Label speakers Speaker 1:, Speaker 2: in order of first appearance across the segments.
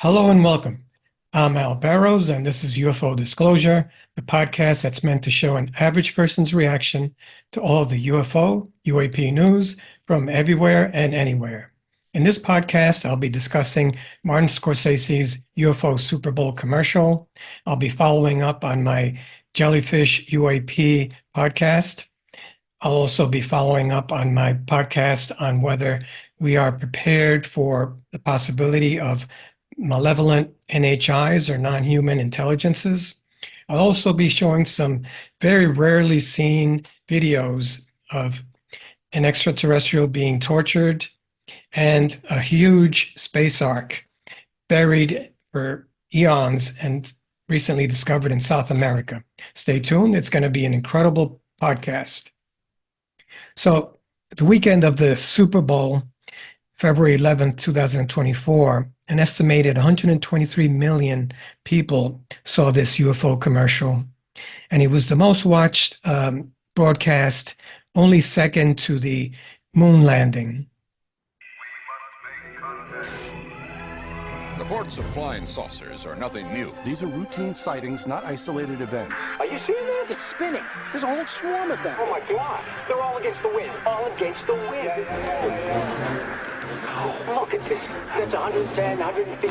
Speaker 1: Hello and welcome. I'm Al Barrows, and this is UFO Disclosure, the podcast that's meant to show an average person's reaction to all of the UFO, UAP news from everywhere and anywhere. In this podcast, I'll be discussing Martin Scorsese's UFO Super Bowl commercial. I'll be following up on my Jellyfish UAP podcast. I'll also be following up on my podcast on whether we are prepared for the possibility of malevolent NHIs or non-human intelligences. I'll also be showing some very rarely seen videos of an extraterrestrial being tortured and a huge space ark buried for eons and recently discovered in South America. Stay tuned. It's going to be an incredible podcast. So the weekend of the Super Bowl, February 11th, 2024, an estimated 123 million people saw this UFO commercial, and it was the most watched broadcast, only second to the moon landing.
Speaker 2: Reports of flying saucers are nothing new.
Speaker 3: These are routine sightings, not isolated events.
Speaker 4: Are you seeing that? It's spinning. There's a whole swarm of them.
Speaker 5: Oh my God. They're all against the wind. All against the wind. Oh, look at this. That's 110, 150.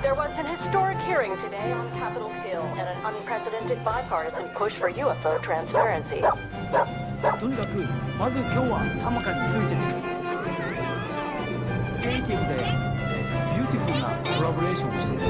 Speaker 6: There was an historic hearing today on Capitol Hill and an unprecedented bipartisan push for UFO transparency.
Speaker 7: とにかくまず今日は玉川についてクリエイティブでビューティフルなコラボレーションをしている。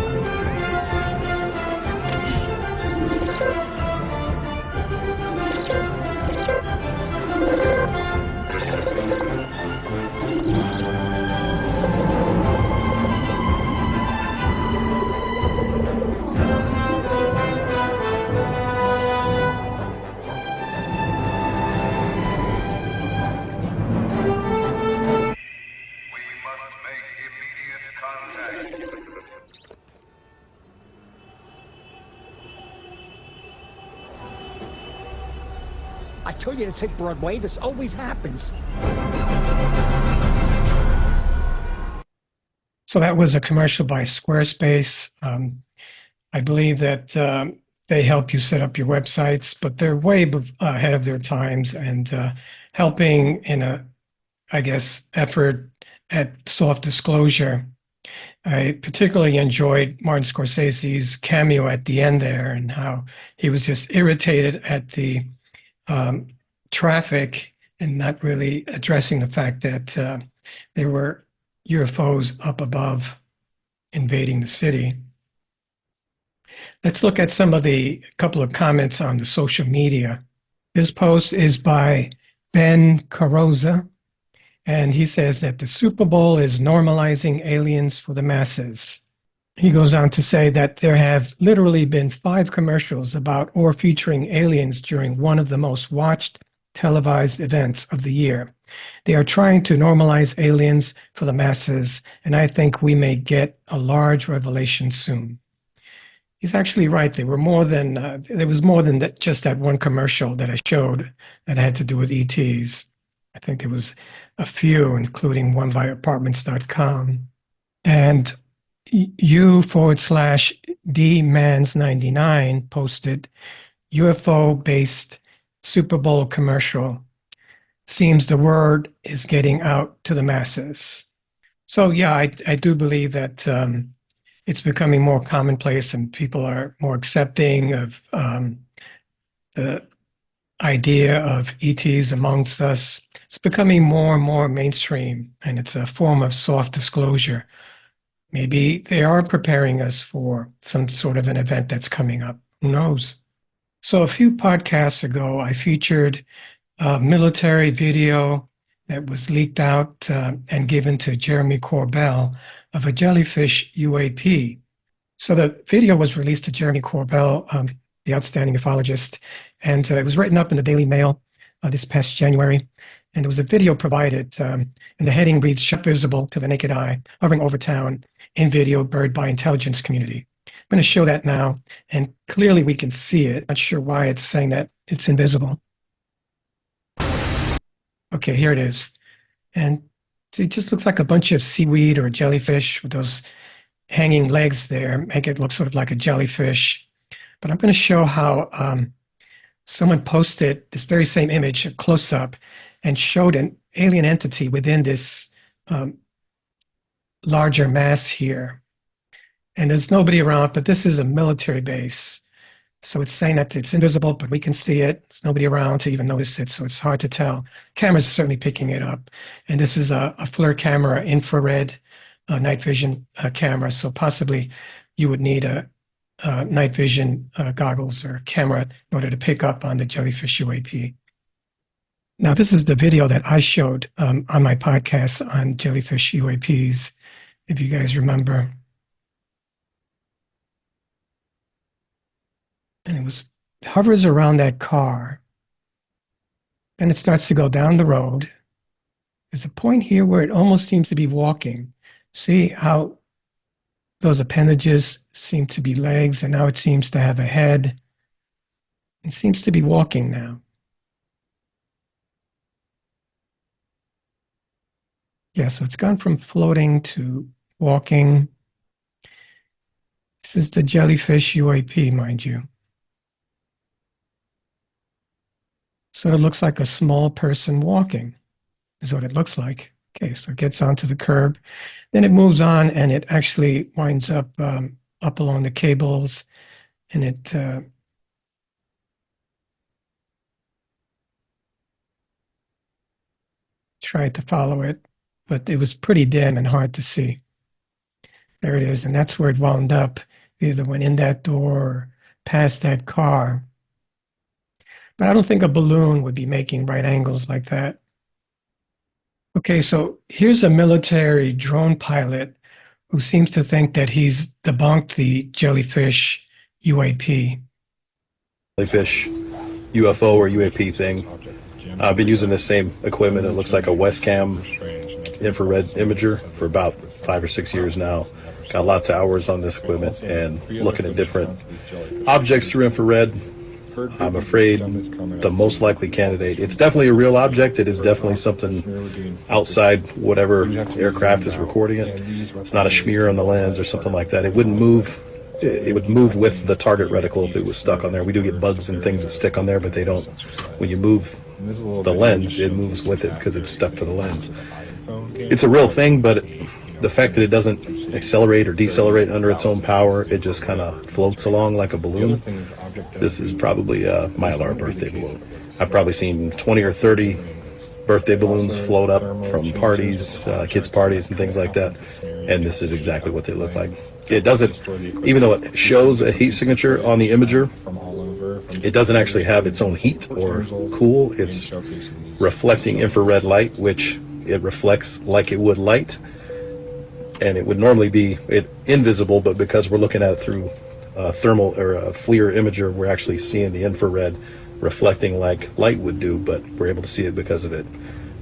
Speaker 4: I told you to take Broadway. This always happens.
Speaker 1: So that was a commercial by Squarespace. I believe that they help you set up your websites, but they're way ahead of their times and helping in a, I guess, effort at soft disclosure. I particularly enjoyed Martin Scorsese's cameo at the end there and how he was just irritated at the traffic and not really addressing the fact that there were UFOs up above invading the city. Let's look at some of the couple of comments on the social media. This post is by Ben Carroza, and he says that the Super Bowl is normalizing aliens for the masses. He goes on to say that there have literally been 5 commercials about or featuring aliens during one of the most watched televised events of the year. They are trying to normalize aliens for the masses, and I think we may get a large revelation soon. He's actually right. There was more than that, just that one commercial that I showed that had to do with ETs. I think there was a few, including one by apartments.com. And U/D-Mans99 posted UFO-based Super Bowl commercial. Seems the word is getting out to the masses. So yeah, I do believe that it's becoming more commonplace and people are more accepting of the idea of ETs amongst us. It's becoming more and more mainstream, and it's a form of soft disclosure. Maybe they are preparing us for some sort of an event that's coming up. Who knows? So a few podcasts ago, I featured a military video that was leaked out and given to Jeremy Corbell of a Jellyfish UAP. So the video was released to Jeremy Corbell, the outstanding ufologist, and it was written up in the Daily Mail this past January. And there was a video provided, and the heading reads, "Shot visible to the naked eye, hovering over town in video, bird by intelligence community." I'm going to show that now, and clearly we can see it. Not sure why it's saying that it's invisible. Okay, here it is. And it just looks like a bunch of seaweed or jellyfish with those hanging legs there, make it look sort of like a jellyfish. But I'm going to show how someone posted this very same image, a close-up, and showed an alien entity within this larger mass here. And there's nobody around, but this is a military base. So it's saying that it's invisible, but we can see it. There's nobody around to even notice it, so it's hard to tell. Camera's certainly picking it up. And this is a FLIR camera, infrared night vision camera. So possibly you would need a night vision goggles or camera in order to pick up on the Jellyfish UAP. Now, this is the video that I showed on my podcast on Jellyfish UAPs, if you guys remember. And it hovers around that car. Then it starts to go down the road. There's a point here where it almost seems to be walking. See how those appendages seem to be legs, and now it seems to have a head. It seems to be walking now. Yeah, so it's gone from floating to walking. This is the Jellyfish UAP, mind you. Sort of looks like a small person walking, is what it looks like. Okay, so it gets onto the curb. Then it moves on, and it actually winds up up along the cables, and it tried to follow it, but it was pretty dim and hard to see. There it is, and that's where it wound up. Either went in that door or past that car. But I don't think a balloon would be making right angles like that. Okay, so here's a military drone pilot who seems to think that he's debunked the Jellyfish UAP.
Speaker 8: Jellyfish UFO or UAP thing. I've been using this same equipment. It looks like a Westcam infrared imager for about 5 or 6 years now. Got lots of hours on this equipment and looking at different objects through infrared. I'm afraid the most likely candidate, it's definitely a real object. It is definitely something outside whatever aircraft is recording it. It's not a smear on the lens or something like that. It wouldn't move. It would move with the target reticle if it was stuck on there. We do get bugs and things that stick on there, but they don't. When you move the lens, it moves with it because it's stuck to the lens. It's a real thing, but the fact that it doesn't accelerate or decelerate under its own power, it just kind of floats along like a balloon. This is probably a Mylar birthday balloon. I've probably seen 20 or 30 birthday balloons float up from parties, kids' parties and things like that, and this is exactly what they look like. It doesn't, even though it shows a heat signature on the imager, it doesn't actually have its own heat or cool. It's reflecting infrared light, which it reflects like it would light. And it would normally be invisible, but because we're looking at it through a thermal or a FLIR imager, we're actually seeing the infrared reflecting like light would do, but we're able to see it because of it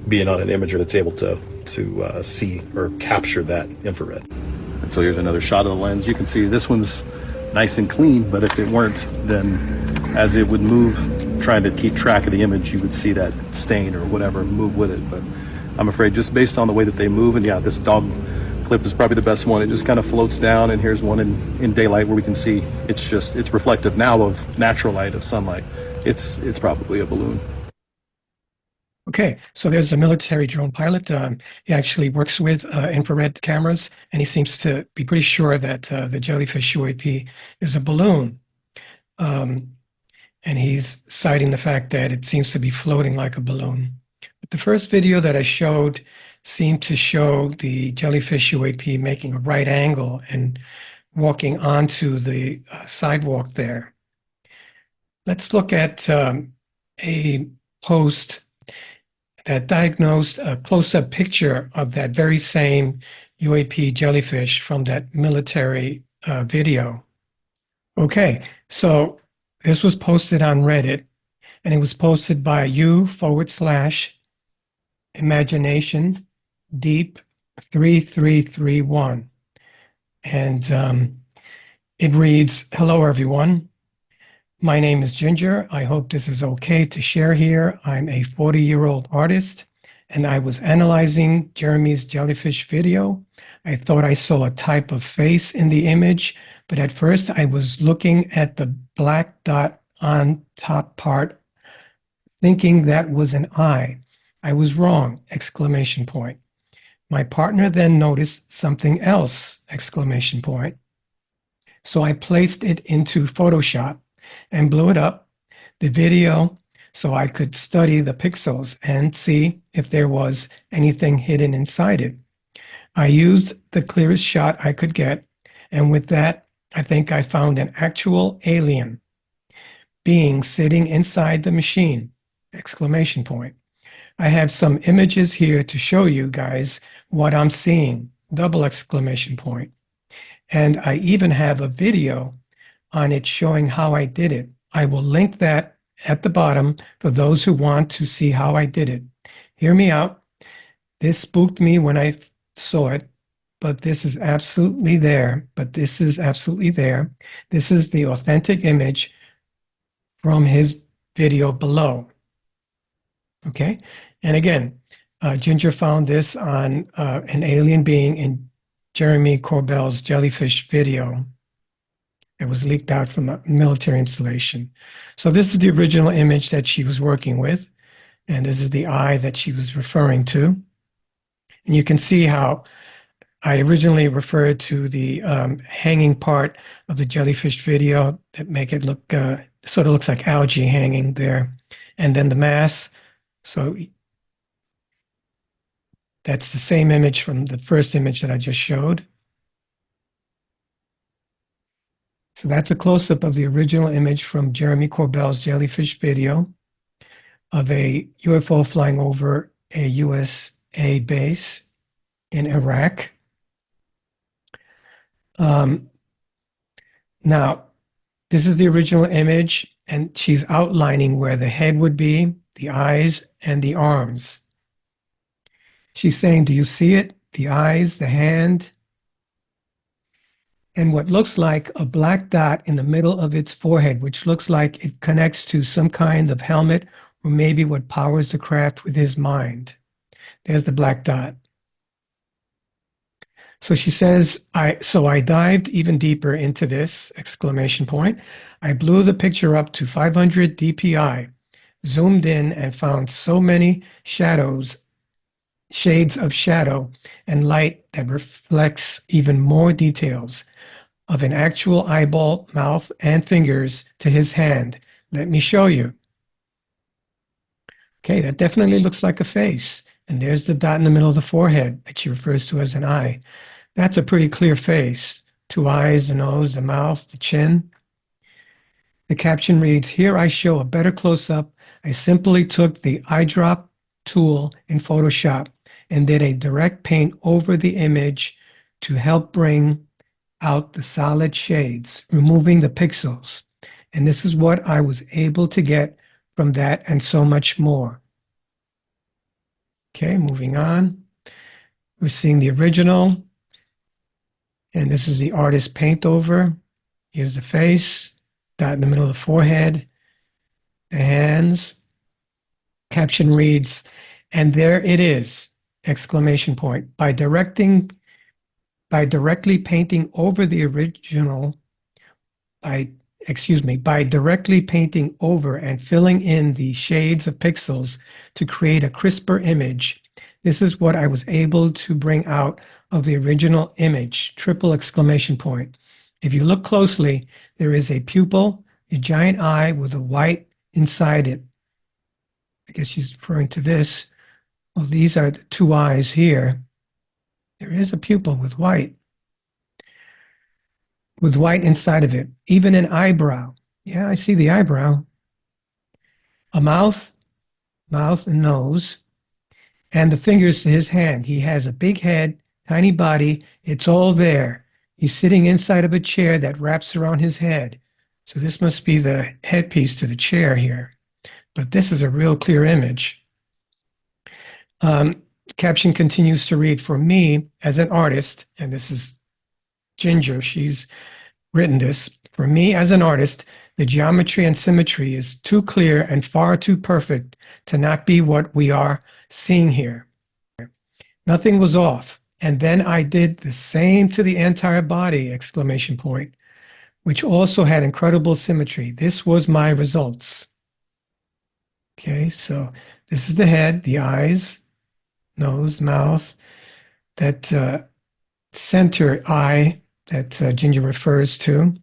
Speaker 8: being on an imager that's able to see or capture that infrared. And so here's another shot of the lens. You can see this one's nice and clean, but if it weren't, then as it would move, trying to keep track of the image, you would see that stain or whatever move with it. But I'm afraid just based on the way that they move, and yeah, this dog clip is probably the best one. It just kind of floats down, and here's one in daylight where we can see it's reflective now of natural light, of sunlight. It's probably a balloon.
Speaker 1: Okay, so there's a military drone pilot. He actually works with infrared cameras, and he seems to be pretty sure that the Jellyfish UAP is a balloon. And he's citing the fact that it seems to be floating like a balloon. But the first video that I showed seemed to show the Jellyfish UAP making a right angle and walking onto the sidewalk there. Let's look at a post that diagnosed a close-up picture of that very same UAP jellyfish from that military video. Okay, so this was posted on Reddit, and it was posted by u/imagination deep 3331. And it reads, "Hello, everyone. My name is Ginger. I hope this is okay to share here. I'm a 40-year-old artist. and I was analyzing Jeremy's jellyfish video. I thought I saw a type of face in the image, but at first I was looking at the black dot on top part, thinking that was an eye. I was wrong! Exclamation point. My partner then noticed something else! Exclamation point. So I placed it into Photoshop and blew it up, the video, so I could study the pixels and see if there was anything hidden inside it. I used the clearest shot I could get, and with that, I think I found an actual alien being sitting inside the machine! Exclamation point. I have some images here to show you guys what I'm seeing! Double exclamation point. And I even have a video on it showing how I did it. I will link that at the bottom for those who want to see how I did it. Hear me out. This spooked me when I saw it, but this is absolutely there. This is the authentic image from his video below. Okay, and again, Ginger found this on an alien being in Jeremy Corbell's Jellyfish video. It was leaked out from a military installation. So this is the original image that she was working with, and this is the eye that she was referring to. And you can see how I originally referred to the hanging part of the jellyfish video that make it look, sort of looks like algae hanging there. And then the mass. So that's the same image from the first image that I just showed. So that's a close-up of the original image from Jeremy Corbell's jellyfish video of a UFO flying over a USA base in Iraq. Now, this is the original image, and she's outlining where the head would be, the eyes, and the arms. She's saying, do you see it? The eyes, the hand, and what looks like a black dot in the middle of its forehead, which looks like it connects to some kind of helmet or maybe what powers the craft with his mind. There's the black dot. So she says, so I dived even deeper into this, exclamation point. I blew the picture up to 500 dpi, zoomed in, and found so many shades of shadow and light that reflects even more details of an actual eyeball, mouth, and fingers to his hand. Let me show you. Okay, that definitely looks like a face. And there's the dot in the middle of the forehead that she refers to as an eye. That's a pretty clear face. 2 eyes, the nose, the mouth, the chin. The caption reads, here I show a better close-up. I simply took the eyedrop tool in Photoshop and did a direct paint over the image to help bring out the solid shades, removing the pixels. And this is what I was able to get from that and so much more. Okay, moving on. We're seeing the original. And this is the artist paint over. Here's the face, dot in the middle of the forehead, the hands. Caption reads, and there it is, exclamation point. By directly painting over the original, by directly painting over and filling in the shades of pixels to create a crisper image, this is what I was able to bring out of the original image, triple exclamation point. If you look closely, there is a pupil, a giant eye with a white inside it. I guess she's referring to this. Well, these are the 2 eyes here. There is a pupil with white inside of it. Even an eyebrow. Yeah, I see the eyebrow. A mouth and nose, and the fingers to his hand. He has a big head, tiny body. It's all there. He's sitting inside of a chair that wraps around his head. So this must be the headpiece to the chair here. But this is a real clear image. Caption continues to read, for me as an artist, and this is Ginger, she's written this, For me as an artist, the geometry and symmetry is too clear and far too perfect to not be what we are seeing here. Nothing was off. And then I did the same to the entire body, exclamation point, which also had incredible symmetry. This was my results. Okay, so this is the head, the eyes, nose, mouth, that center eye that Ginger refers to.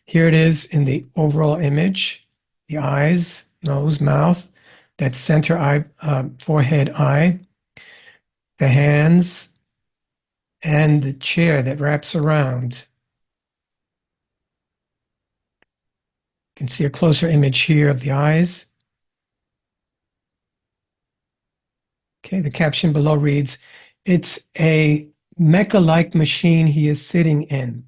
Speaker 1: Here it is in the overall image, the eyes, nose, mouth, that center eye, forehead, eye, the hands, and the chair that wraps around. You can see a closer image here of the eyes. Okay, the caption below reads, "It's a mecha-like machine he is sitting in.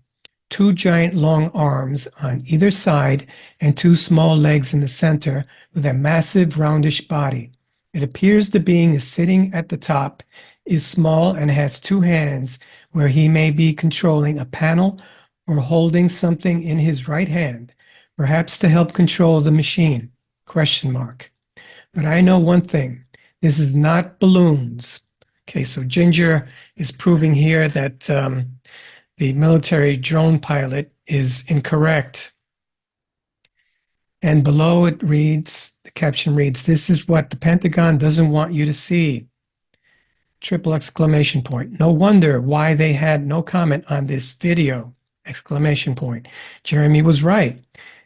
Speaker 1: 2 giant long arms on either side and 2 small legs in the center with a massive roundish body. It appears the being is sitting at the top, is small and has 2 hands where he may be controlling a panel or holding something in his right hand, perhaps to help control the machine, question mark. But I know one thing, this is not balloons." Okay, so Ginger is proving here that the military drone pilot is incorrect. And below it reads, the caption reads, "This is what the Pentagon doesn't want you to see." Triple exclamation point. No wonder why they had no comment on this video. Exclamation point. Jeremy was right.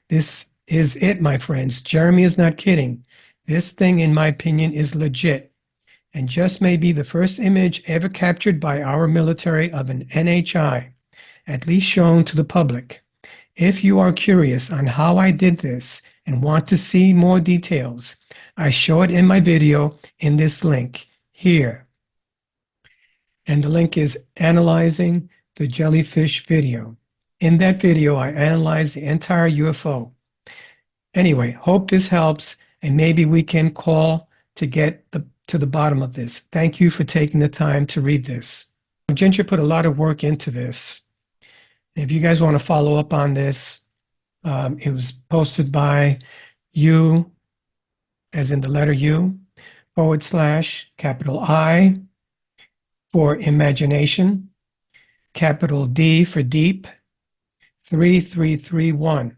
Speaker 1: This is it, my friends. Jeremy is not kidding. This thing, in my opinion, is legit, and just may be the first image ever captured by our military of an NHI, at least shown to the public. If you are curious on how I did this and want to see more details, I show it in my video in this link here. And the link is Analyzing the Jellyfish video. In that video, I analyzed the entire UFO. Anyway, hope this helps, and maybe we can call to get to the bottom of this. Thank you for taking the time to read this. Ginger put a lot of work into this. If you guys want to follow up on this, it was posted by U, as in the letter U, / capital I for imagination, capital D for deep, 3331.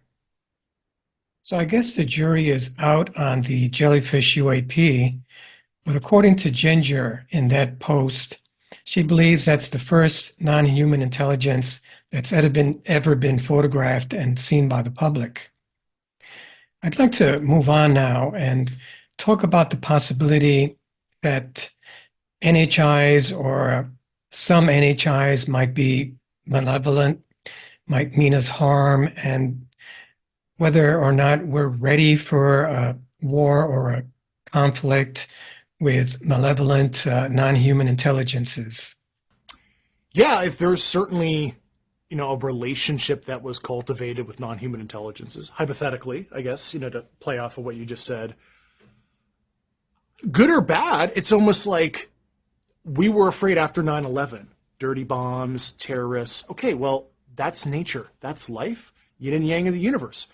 Speaker 1: So I guess the jury is out on the Jellyfish UAP, but according to Ginger in that post, she believes that's the first non-human intelligence that's ever been photographed and seen by the public. I'd like to move on now and talk about the possibility that NHIs or some NHIs might be malevolent, might mean us harm, and whether or not we're ready for a war or a conflict with malevolent non-human intelligences.
Speaker 9: Yeah, if there's certainly, a relationship that was cultivated with non-human intelligences, hypothetically, I guess, to play off of what you just said, good or bad, it's almost like we were afraid after 9/11, dirty bombs, terrorists. Okay, well, that's nature. That's life, yin and yang of the universe.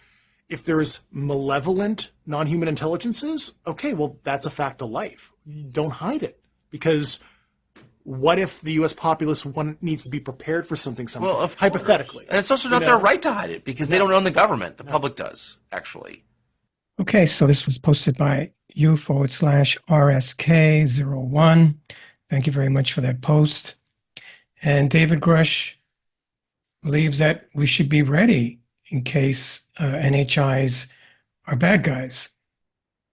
Speaker 9: If there's malevolent non-human intelligences, okay, well, that's a fact of life. Don't hide it, because what if the U.S. populace needs to be prepared for something
Speaker 10: Well,
Speaker 9: hypothetically?
Speaker 10: And it's also not their right to hide it, because they don't own the government. The public does, actually.
Speaker 1: Okay, so this was posted by U / RSK01. Thank you very much for that post. And David Grush believes that we should be ready in case NHIs are bad guys.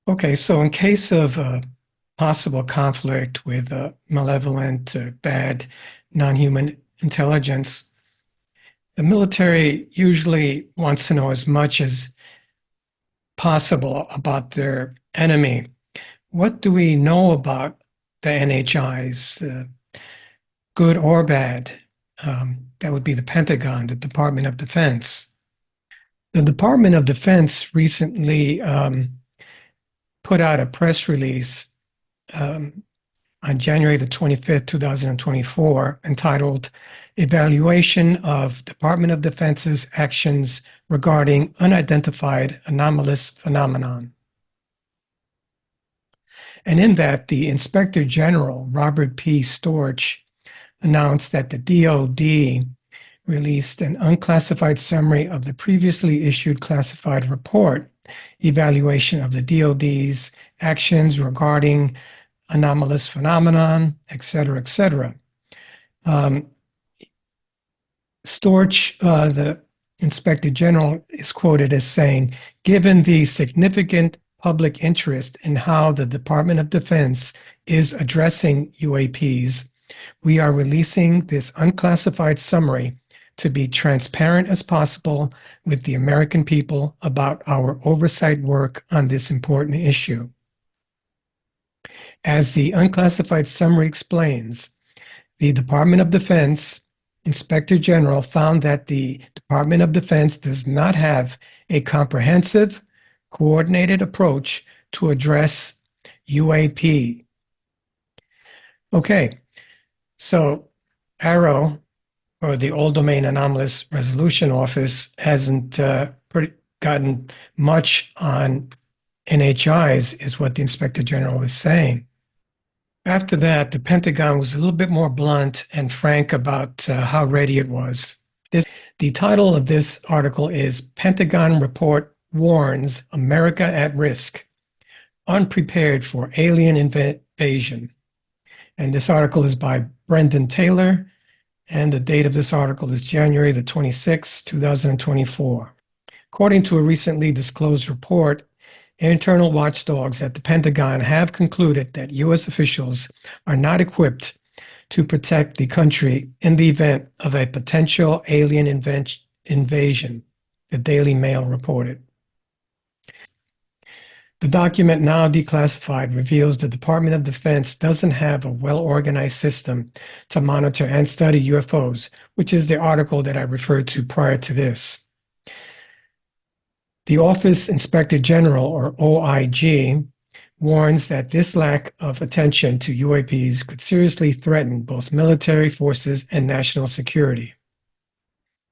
Speaker 1: Okay, so in case of possible conflict with malevolent, bad, non-human intelligence, the military usually wants to know as much as possible about their enemy. What do we know about the NHIs, good or bad? That would be the Pentagon, the Department of Defense. The Department of Defense recently put out a press release on January the 25th, 2024, entitled Evaluation of Department of Defense's Actions Regarding Unidentified Anomalous Phenomenon. And in that, the Inspector General, Robert P. Storch, announced that the DoD released an unclassified summary of the previously issued classified report, Evaluation of the DoD's Actions Regarding Anomalous Phenomenon, et cetera, et cetera. Storch, the Inspector General, is quoted as saying, given the significant public interest in how the Department of Defense is addressing UAPs, we are releasing this unclassified summary to be transparent as possible with the American people about our oversight work on this important issue. As the unclassified summary explains, the Department of Defense Inspector General found that the Department of Defense does not have a comprehensive, coordinated approach to address UAP. Okay, so AARO, or the All Domain Anomalous Resolution Office, hasn't gotten much on NHIs, is what the Inspector General is saying. After that, the Pentagon was a little bit more blunt and frank about how ready it was. The title of this article is Pentagon Report Warns America at Risk, Unprepared for Alien Invasion. And this article is by Brendan Taylor, and the date of this article is January the 26th, 2024. According to a recently disclosed report, internal watchdogs at the Pentagon have concluded that U.S. officials are not equipped to protect the country in the event of a potential alien invasion, the Daily Mail reported. The document, now declassified, reveals the Department of Defense doesn't have a well-organized system to monitor and study UFOs, which is the article that I referred to prior to this. The Office Inspector General, or OIG, warns that this lack of attention to UAPs could seriously threaten both military forces and national security.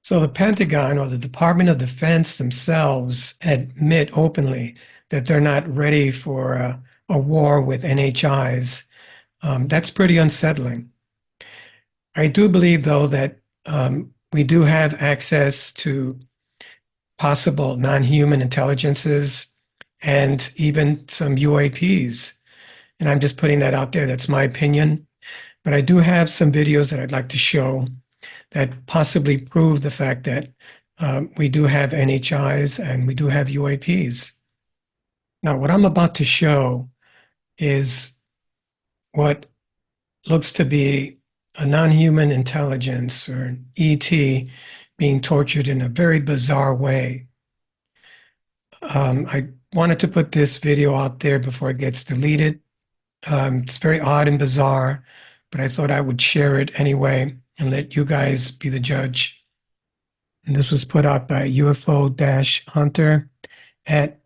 Speaker 1: So the Pentagon, or the Department of Defense themselves, admit openly that they're not ready for a war with NHIs. That's pretty unsettling. I do believe, though, that we do have access to possible non-human intelligences and even some UAPs. And I'm just putting that out there. That's my opinion. But I do have some videos that I'd like to show that possibly prove the fact that we do have NHIs and we do have UAPs. Now, what I'm about to show is what looks to be a non-human intelligence, or an ET, being tortured in a very bizarre way. I wanted to put this video out there before it gets deleted. It's very odd and bizarre, but I thought I would share it anyway and let you guys be the judge. And this was put out by UFO-Hunter at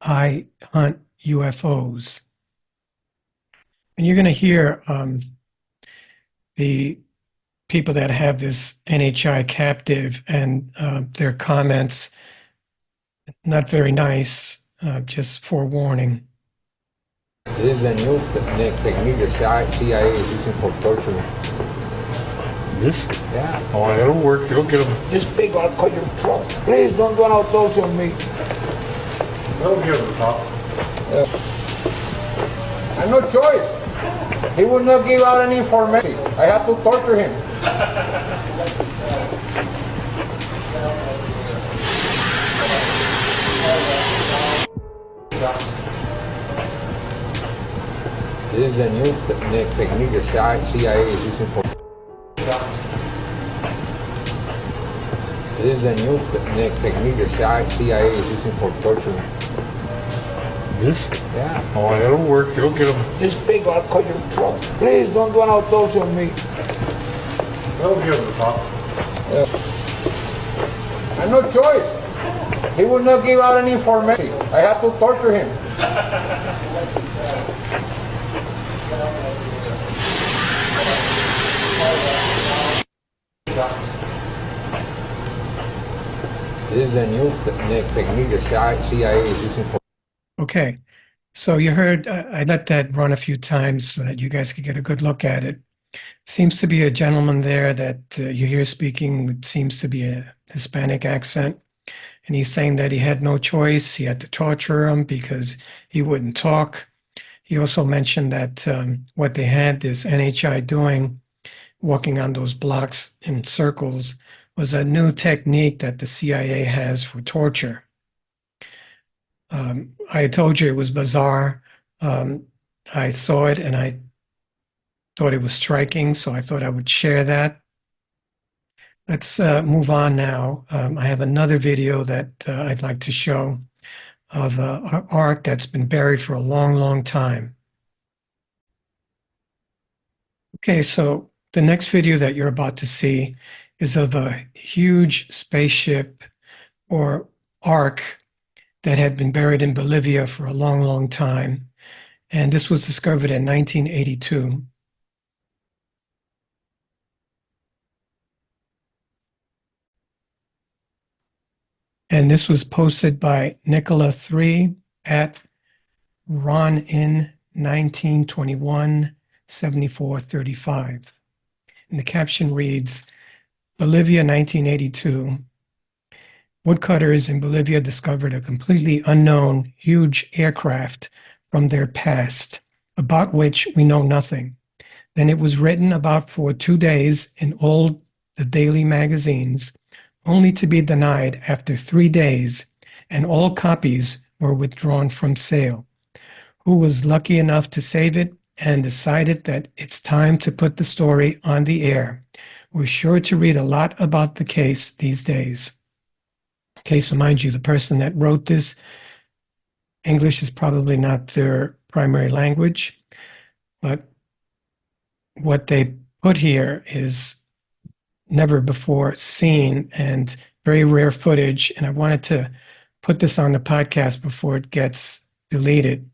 Speaker 1: I Hunt UFOs. And you're going to hear the people that have this NHI captive and their comments. Not very nice, just forewarning.
Speaker 5: This is a new technique the CIA is using for torture.
Speaker 11: This?
Speaker 5: Yeah.
Speaker 11: Oh, it'll work. It'll get them.
Speaker 5: This big, I'll cut your throat. Please don't do an autopsy on me.
Speaker 11: That'll get them, Pop.
Speaker 5: I have no choice. He would not give out any information. I have to torture him. This is a new technique the CIA is using for. This is a new technique the CIA is using for torture.
Speaker 11: This?
Speaker 5: Yeah.
Speaker 11: Oh, it'll work. It'll get them.
Speaker 5: This big, I'll cut your throat. Please don't do an autopsy on me.
Speaker 11: That'll get them, Pop.
Speaker 5: I have no choice. He would not give out any information. I have to torture him. the new technique the CIA is using for.
Speaker 1: Okay, so you heard, I let that run a few times so that you guys could get a good look at it. Seems to be a gentleman there that you hear speaking, what seems to be a Hispanic accent. And he's saying that he had no choice. He had to torture him because he wouldn't talk. He also mentioned that what they had this NHI doing, walking on those blocks in circles, was a new technique that the CIA has for torture. I told you it was bizarre. I saw it and I thought it was striking, so I thought I would share that. Let's move on now. I have another video that I'd like to show of an ark that's been buried for a long, long time. Okay, so the next video that you're about to see is of a huge spaceship or ark that had been buried in Bolivia for a long, long time. And this was discovered in 1982. And this was posted by Nicola 3 at RonIn1921-7435. And the caption reads, Bolivia 1982. Woodcutters in Bolivia discovered a completely unknown, huge aircraft from their past, about which we know nothing. Then it was written about for 2 days in all the daily magazines, only to be denied after 3 days, and all copies were withdrawn from sale. Who was lucky enough to save it and decided that it's time to put the story on the air? We're sure to read a lot about the case these days. Okay, so mind you, the person that wrote this, English is probably not their primary language, but what they put here is never before seen and very rare footage. And I wanted to put this on the podcast before it gets deleted.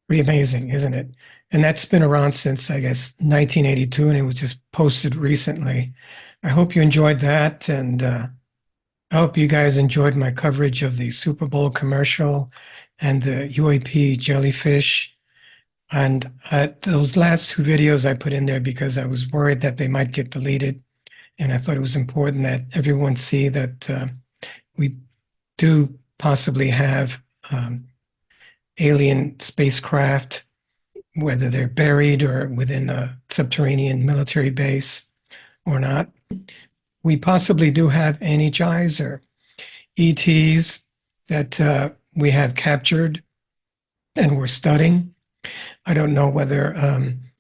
Speaker 1: Pretty amazing, isn't it? And that's been around since, I guess, 1982, and it was just posted recently. I hope you enjoyed that, and I hope you guys enjoyed my coverage of the Super Bowl commercial and the UAP Jellyfish. And those last two videos I put in there because I was worried that they might get deleted, and I thought it was important that everyone see that we do possibly have alien spacecraft, whether they're buried or within a subterranean military base or not. We possibly do have NHIs or ETs that we have captured and we're studying. I don't know whether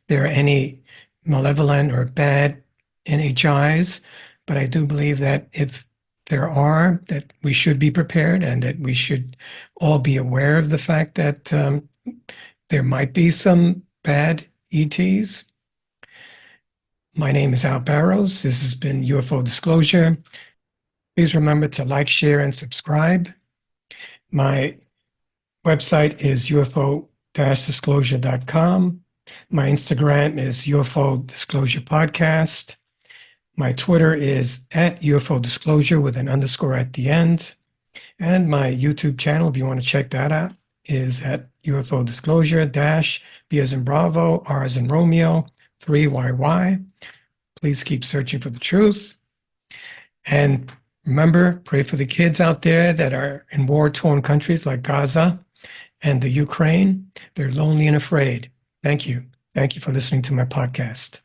Speaker 1: there are any malevolent or bad NHIs, but I do believe that if there are, that we should be prepared and that we should all be aware of the fact that there might be some bad ETs. My name is Al Barrows. This has been UFO Disclosure. Please remember to like, share, and subscribe. My website is ufo-disclosure.com. My Instagram is UFO Disclosure Podcast. My Twitter is at UFO Disclosure with an underscore at the end. And my YouTube channel, if you want to check that out, is at UFO Disclosure B as in Bravo, R as in Romeo, 3YY. Please keep searching for the truth. And remember, pray for the kids out there that are in war-torn countries like Gaza and the Ukraine. They're lonely and afraid. Thank you. Thank you for listening to my podcast.